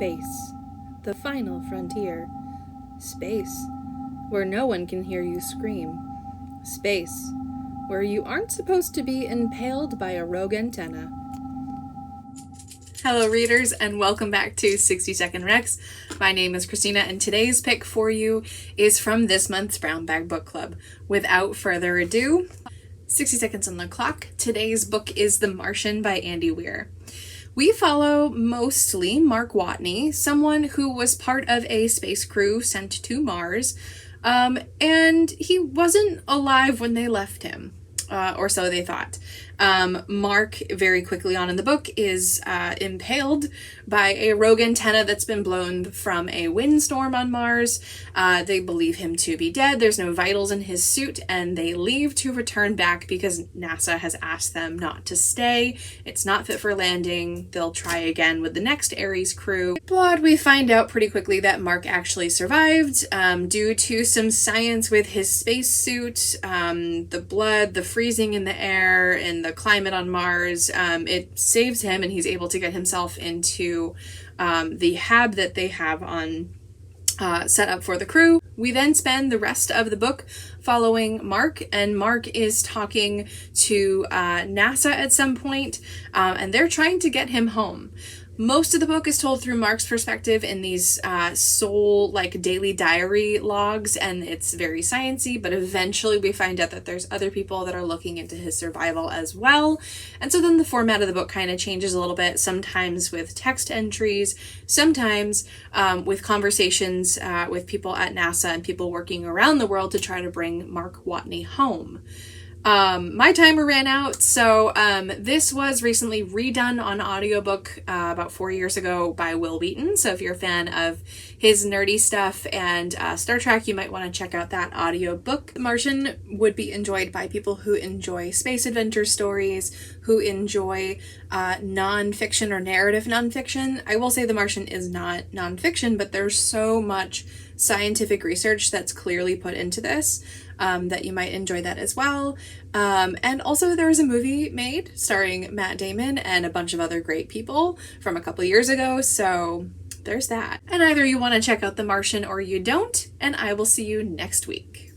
Space, the final frontier. Space, where no one can hear you scream. Space, where you aren't supposed to be impaled by a rogue antenna. Hello readers, and welcome back to 60 Second Recs. My name is Christina, and today's pick for you is from this month's Brown Bag Book Club. Without further ado, 60 seconds on the clock. Today's book is The Martian by Andy Weir. We follow mostly Mark Watney, someone who was part of a space crew sent to Mars, and he wasn't alive when they left him, or so they thought. Mark, very quickly on in the book, is impaled by a rogue antenna that's been blown from a windstorm on Mars. They believe him to be dead. There's no vitals in his suit, and they leave to return back because NASA has asked them not to stay. It's not fit for landing. They'll try again with the next Ares crew. But we find out pretty quickly that Mark actually survived due to some science with his spacesuit, the blood, the freezing in the air, and the climate on Mars. It saves him, and he's able to get himself into the hab that they have on set up for the crew. We then spend the rest of the book following Mark, and Mark is talking to NASA at some point, and they're trying to get him home. Most of the book is told through Mark's perspective in these daily diary logs, and it's very sciencey, but eventually we find out that there's other people that are looking into his survival as well. And so then the format of the book kind of changes a little bit, sometimes with text entries, sometimes with conversations with people at NASA and people working around the world to try to bring Mark Watney home. My timer ran out, so this was recently redone on audiobook about 4 years ago by Will Wheaton. So if you're a fan of his nerdy stuff and Star Trek, you might want to check out that audiobook. The Martian would be enjoyed by people who enjoy space adventure stories, who enjoy nonfiction or narrative nonfiction. I will say The Martian is not nonfiction, but there's so much scientific research that's clearly put into this that you might enjoy that as well. And also there was a movie made starring Matt Damon and a bunch of other great people from a couple years ago, so there's that. And either you want to check out The Martian or you don't, and I will see you next week.